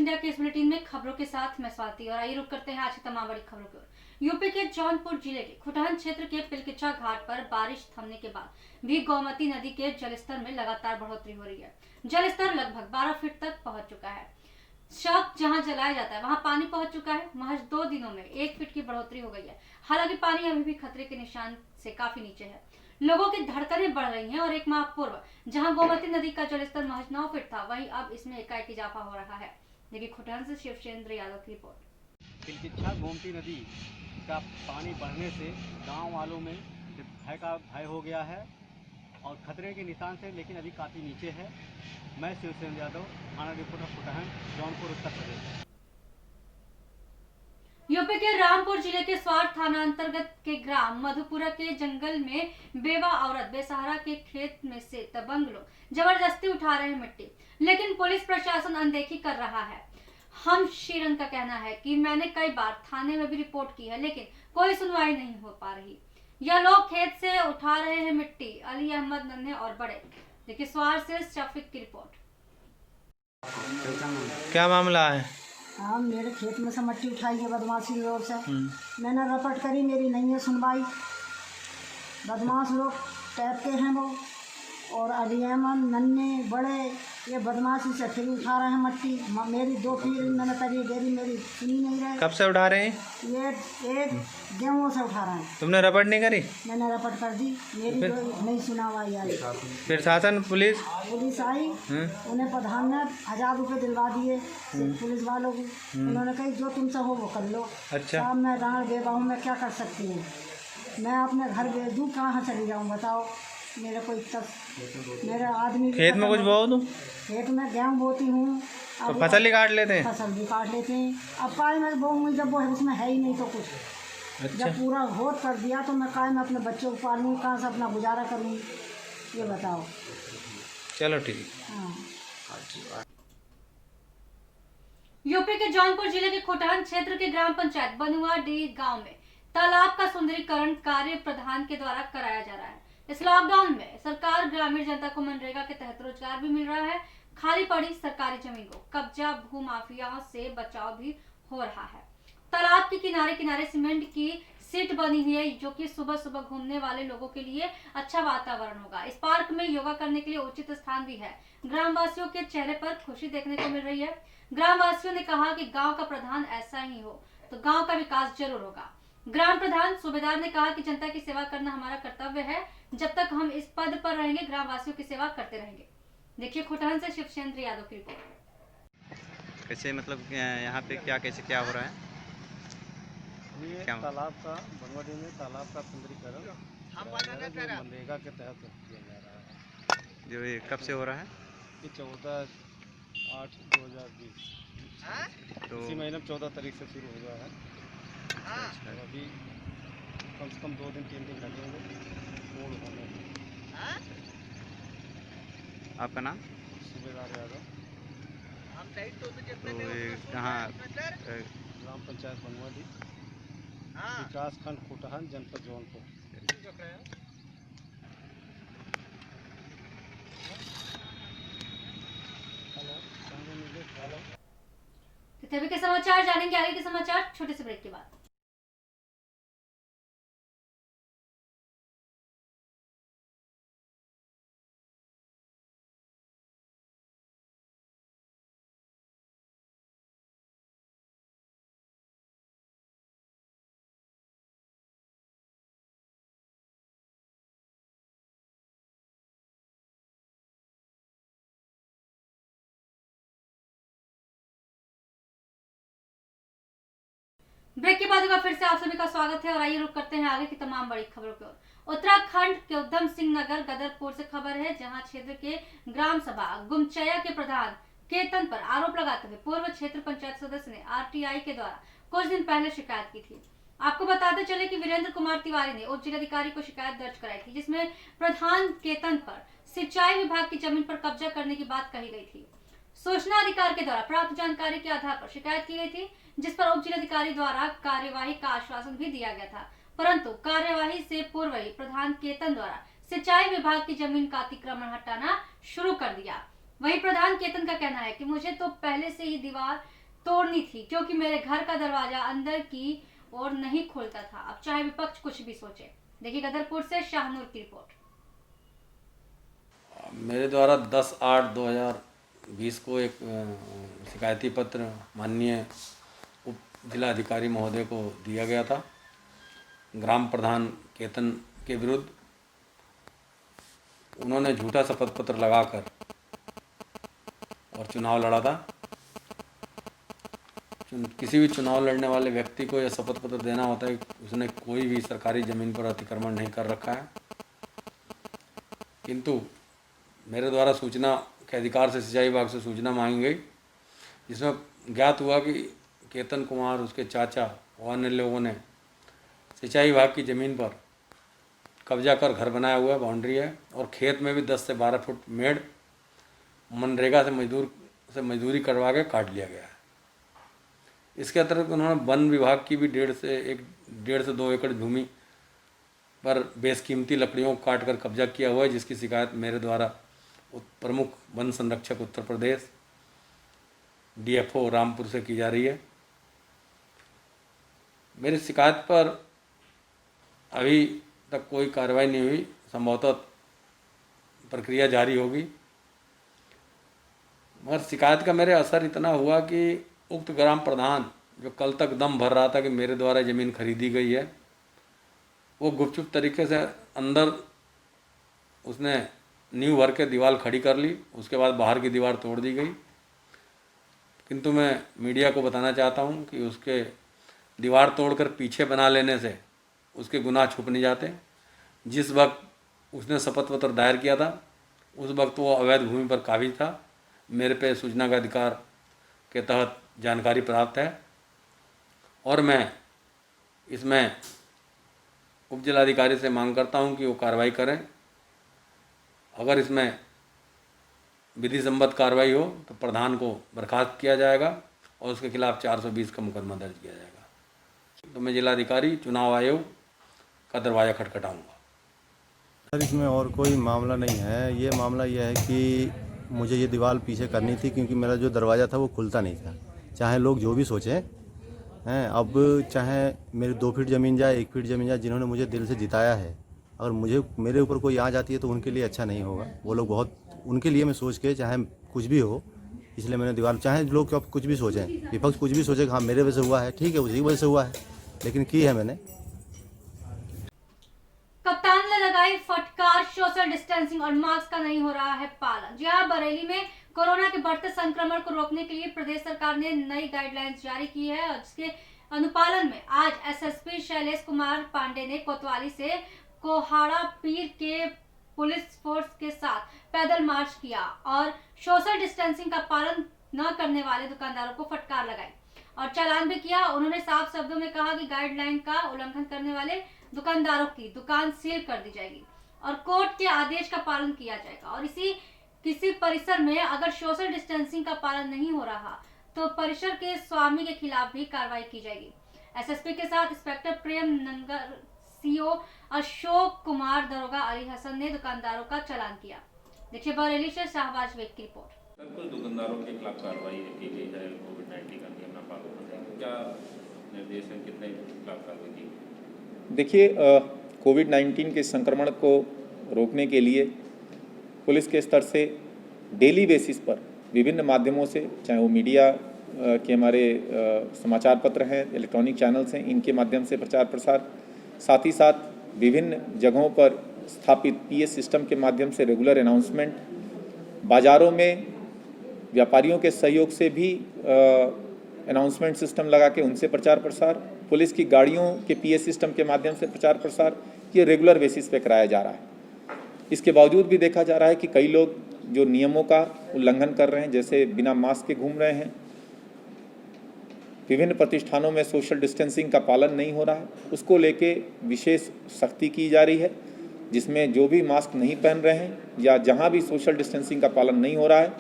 India के इस bulletin में खबरों के साथ मैं स्वाति और आइए रुक करते हैं आज की तमाम बड़ी खबरों की ओर। यूपी के जौनपुर जिले के खुटहन क्षेत्र के पिलकिचा घाट पर बारिश थमने के बाद भी गोमती नदी के जलस्तर में लगातार बढ़ोतरी हो रही है। जलस्तर लगभग 12 फीट तक पहुंच चुका है। शव जहां जलाया जाता है वहां पानी पहुंच चुका है। महज 2 दिनों में 1 फीट की बढ़ोतरी हो गई है। हालांकि पानी अभी भी खतरे के निशान से काफी नीचे है। लोगों की धड़कनें बढ़ रही हैं और एक माह पूर्व जहां गोमती नदी का जलस्तर महज 9 फीट था, वहीं अब इसमें एकाएक इजाफा हो रहा है। देखिए खुटहन से शिवचंद्र यादव की रिपोर्ट। पिलकिचा गोमती नदी का पानी बढ़ने से गांव वालों में भय हो गया है और खतरे के निशान से लेकिन अभी काफ़ी नीचे है। मैं शिवचंद्र यादव, थाना रिपोर्टर खुटहन, जौनपुर, उत्तर प्रदेश। यूपी के रामपुर जिले के स्वार थाना अंतर्गत के ग्राम मधुपुरा के जंगल में बेवा औरत बेसहारा के खेत में से दबंग लोग जबरदस्ती उठा रहे हैं मिट्टी, लेकिन पुलिस प्रशासन अनदेखी कर रहा है। हम शीरन का कहना है कि मैंने कई बार थाने में भी रिपोर्ट की है, लेकिन कोई सुनवाई नहीं हो पा रही। यह लोग खेत से उठा रहे हैं मिट्टी। अली अहमद, नन्हे और बड़े। देखिए स्वार से शफीक की रिपोर्ट। क्या मामला है? हाँ, मेरे खेत में से मट्टी उठाई है बदमाशी की ओर से। मैंने रपट करी, मेरी नहीं है सुनवाई। बदमाश लोग टाइप के हैं वो, और अली अहमद, नन्हे, बड़े, ये बदमाशी से फिर उठा रहे हैं मट्टी। मेरी 2 फीट मैंने करी, गेरी मेरी सुनी नहीं रहे। कब से उठा रहे हैं? ये एक गेहूँ से उठा रहे हैं। तुमने रपट नहीं करी? मैंने रपट कर दी, मेरी नहीं सुनावाई आई। फिर शासन पुलिस आई, उन्हें प्रधान ने 1000 रुपये दिलवा दिए पुलिस वालों को। उन्होंने कही जो तुमसे हो वो कर लो। अच्छा, साहब मैं राण बेवा हूँ, मैं क्या कर सकती हूँ? मैं अपने घर भेज दूँ, कहाँ चली जाऊँ बताओ? मेरे को इतना, मेरे आदमी खेत में कुछ बो दूँ? खेत में गेहूँ बोती हूँ तो फसल ही काट लेते हैं? फसल भी काट लेते हैं। अब काय मैं बोऊँगी जब वो उसमें है ही नहीं तो कुछ। अच्छा, जब पूरा होत कर दिया तो मैं काय में अपने बच्चों को पालूँ, कहाँ से अपना गुजारा करूँ ये बताओ। चलो ठीक। हाँ, यूपी के जौनपुर जिले के खुटहन क्षेत्र के ग्राम पंचायत बनुआ डी गांव में तालाब का सुंदरीकरण कार्य प्रधान के द्वारा कराया जा रहा है। इस लॉकडाउन में सरकार ग्रामीण जनता को मनरेगा के तहत रोजगार भी मिल रहा है। खाली पड़ी सरकारी जमीन को कब्जा भू माफियाओं से बचाव भी हो रहा है। तालाब के किनारे किनारे सीमेंट की सीट बनी हुई है, जो कि सुबह सुबह घूमने वाले लोगों के लिए अच्छा वातावरण होगा। इस पार्क में योगा करने के लिए उचित स्थान भी है। ग्रामवासियों के चेहरे पर खुशी देखने को मिल रही है। ग्रामवासियों ने कहा कि गांव का प्रधान ऐसा ही हो तो गांव का विकास जरूर होगा। ग्राम प्रधान सूबेदार ने कहा कि जनता की सेवा करना हमारा कर्तव्य है। जब तक हम इस पद पर रहेंगे ग्रामवासियों की सेवा करते रहेंगे। देखिए खुटहन से शिवचंद्र यादव की रिपोर्ट। कैसे मतलब यहाँ पे कैसे क्या हो रहा है? ये तालाब का बनवाडी में तालाब का सुंदरीकरण जो मनरेगा के तहत किया जा रहा है। जो ये कब से हो रहा है? ये 14/8/2020 तो इसी महीने में 14 तारीख से शुरू हुआ है। अच्छा, अभी कम से कम 2 दिन 3 दिन लगेंगे पूर्ण होने में। आपका नाम? सूबेदार यादव। तो ये कहाँ? ग्राम पंचायत बनवाडी, विकास खंड खुटहन, जनपद जौनपुर। तभी के समाचार जानेंगे आगे के समाचार छोटे से ब्रेक के बाद। ब्रेक के बाद फिर से आप सभी का स्वागत है और आइए रुक करते हैं आगे की तमाम बड़ी खबरों की ओर। उत्तराखंड के उधम सिंह नगर गदरपुर से खबर है, जहां क्षेत्र के ग्राम सभा गुमचया के प्रधान केतन पर आरोप लगाते हुए पूर्व क्षेत्र पंचायत सदस्य ने आरटीआई के द्वारा कुछ दिन पहले शिकायत की थी। आपको बताते चले कि वीरेंद्र कुमार तिवारी ने उप जिलाधिकारी को शिकायत दर्ज कराई थी, जिसमें प्रधान केतन पर सिंचाई विभाग की जमीन पर कब्जा करने की बात कही गई थी। सूचना अधिकार के द्वारा प्राप्त जानकारी के आधार पर शिकायत की गई थी, जिस पर उप जिलाधिकारी द्वारा कार्यवाही का आश्वासन भी दिया गया था, परंतु कार्यवाही से पूर्व ही प्रधान केतन द्वारा सिंचाई विभाग की जमीन का अतिक्रमण हटाना शुरू कर दिया। वहीं प्रधान केतन का कहना है कि मुझे तो पहले से ही दीवार तोड़नी थी, क्योंकि मेरे घर का दरवाजा अंदर की ओर नहीं खुलता था। अब चाहे विपक्ष कुछ भी सोचे। देखिए गदरपुर से शाहनूर की रिपोर्ट। मेरे द्वारा 10/8/2020 को एक शिकायती पत्र माननीय उप जिलाधिकारी महोदय को दिया गया था। ग्राम प्रधान केतन के विरुद्ध उन्होंने झूठा शपथ पत्र लगाकर और चुनाव लड़ा था। किसी भी चुनाव लड़ने वाले व्यक्ति को यह शपथ पत्र देना होता है कि उसने कोई भी सरकारी ज़मीन पर अतिक्रमण नहीं कर रखा है, किंतु मेरे द्वारा सूचना के अधिकार से सिंचाई विभाग से सूचना मांगी गई, जिसमें ज्ञात हुआ कि केतन कुमार, उसके चाचा और अन्य लोगों ने सिंचाई विभाग की ज़मीन पर कब्जा कर घर बनाया हुआ है, बाउंड्री है, और खेत में भी 10 से 12 फुट मेड़ मनरेगा से मजदूरी करवा के काट लिया गया है। इसके अतिरिक्त उन्होंने वन विभाग की भी 1.5 से 2 एकड़ भूमि पर बेशकीमती लकड़ियों को काट कर कब्जा किया हुआ है, जिसकी शिकायत मेरे द्वारा प्रमुख वन संरक्षक उत्तर प्रदेश DFO रामपुर से की जा रही है। मेरी शिकायत पर अभी तक कोई कार्रवाई नहीं हुई, संभवतः प्रक्रिया जारी होगी। मगर शिकायत का मेरे असर इतना हुआ कि उक्त ग्राम प्रधान जो कल तक दम भर रहा था कि मेरे द्वारा ज़मीन खरीदी गई है, वो गुपचुप तरीके से अंदर उसने नींव भर के दीवार खड़ी कर ली। उसके बाद बाहर की दीवार तोड़ दी गई। किंतु मैं मीडिया को बताना चाहता हूँ कि उसके दीवार तोड़कर पीछे बना लेने से उसके गुनाह छुप नहीं जाते। जिस वक्त उसने शपथ पत्र दायर किया था उस वक्त वो अवैध भूमि पर काबिज था। मेरे पे सूचना का अधिकार के तहत जानकारी प्राप्त है और मैं इसमें उप जिलाधिकारी से मांग करता हूं कि वो कार्रवाई करें। अगर इसमें विधि सम्मत कार्रवाई हो तो प्रधान को बर्खास्त किया जाएगा और उसके खिलाफ 420 का मुकदमा दर्ज किया जाएगा। तो मैं जिलाधिकारी चुनाव आयोग का दरवाज़ा खटखटाऊंगा। सर इसमें और कोई मामला नहीं है। ये मामला यह है कि मुझे ये दीवार पीछे करनी थी क्योंकि मेरा जो दरवाज़ा था वो खुलता नहीं था। चाहे लोग जो भी सोचें हैं, अब चाहे मेरी 2 फीट ज़मीन जाए, 1 फीट ज़मीन जाए, जिन्होंने मुझे दिल से जिताया है, अगर मेरे ऊपर कोई आ जाती है तो उनके लिए अच्छा नहीं होगा। वो लोग बहुत, उनके लिए मैं सोच के, चाहे कुछ भी हो, इसलिए मैंने दीवार, चाहे लोग कुछ भी सोचें, विपक्ष कुछ भी सोचे, हाँ मेरे वजह से हुआ है, ठीक है, उसी वजह से हुआ है, लेकिन की है मैंने। कप्तान ने लगाई फटकार, सोशल डिस्टेंसिंग और मास्क का नहीं हो रहा है पालन। जी हाँ, बरेली में कोरोना के बढ़ते संक्रमण को रोकने के लिए प्रदेश सरकार ने नई गाइडलाइंस जारी की है और जिसके अनुपालन में आज SSP शैलेश कुमार पांडे ने कोतवाली से कोहाड़ा पीर के पुलिस फोर्स के साथ पैदल मार्च किया और सोशल डिस्टेंसिंग का पालन न करने वाले दुकानदारों को फटकार लगाई और चालान भी किया। उन्होंने साफ शब्दों में कहा कि गाइडलाइन का उल्लंघन करने वाले दुकानदारों की दुकान सील कर दी जाएगी और कोर्ट के आदेश का पालन किया जाएगा और किसी परिसर में अगर सोशल डिस्टेंसिंग का पालन नहीं हो रहा तो परिसर के स्वामी के खिलाफ भी कार्रवाई की जाएगी। SSP के साथ इंस्पेक्टर प्रेम नंगर, CO अशोक कुमार, दरोगा अली हसन ने दुकानदारों का चालान किया। देखिए बरेली से शाहबाज बेग की रिपोर्ट। कुछ दुकानदारों के खिलाफ कार्रवाई की गई है। कोविड-19 का नियम न पालन करने, क्या निर्देश है, कितने खिलाफ कार्रवाई की? देखिए, कोविड-19 के संक्रमण को रोकने के लिए पुलिस के स्तर से डेली बेसिस पर विभिन्न माध्यमों से, चाहे वो मीडिया के हमारे समाचार पत्र हैं, इलेक्ट्रॉनिक चैनल्स हैं, इनके माध्यम से प्रचार प्रसार, साथ ही साथ विभिन्न जगहों पर स्थापित PS सिस्टम के माध्यम से रेगुलर अनाउंसमेंट, बाज़ारों में व्यापारियों के सहयोग से भी अनाउंसमेंट सिस्टम लगा के उनसे प्रचार प्रसार, पुलिस की गाड़ियों के PS सिस्टम के माध्यम से प्रचार प्रसार, ये रेगुलर बेसिस पे कराया जा रहा है। इसके बावजूद भी देखा जा रहा है कि कई लोग जो नियमों का उल्लंघन कर रहे हैं, जैसे बिना मास्क के घूम रहे हैं, विभिन्न प्रतिष्ठानों में सोशल डिस्टेंसिंग का पालन नहीं हो रहा है, उसको लेके विशेष सख्ती की जा रही है, जिसमें जो भी मास्क नहीं पहन रहे हैं या जहां भी सोशल डिस्टेंसिंग का पालन नहीं हो रहा है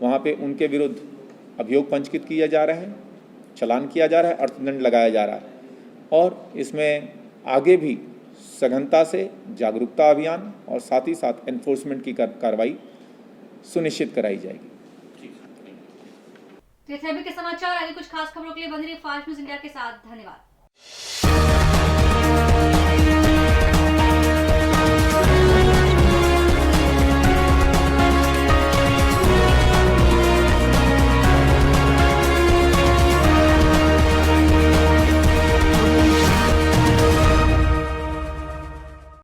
वहां पे उनके विरुद्ध अभियोग पंजीकृत किए जा रहे हैं, चालान किया जा रहा है, अर्थदंड लगाया जा रहा है और इसमें आगे भी सघनता से जागरूकता अभियान और साथ ही साथ एनफोर्समेंट की कार्रवाई सुनिश्चित कराई जाएगी। तो ये थे अभी के समाचार। आगे कुछ खास खबरों के लिए बने रहिए फास्ट न्यूज इंडिया के साथ। धन्यवाद।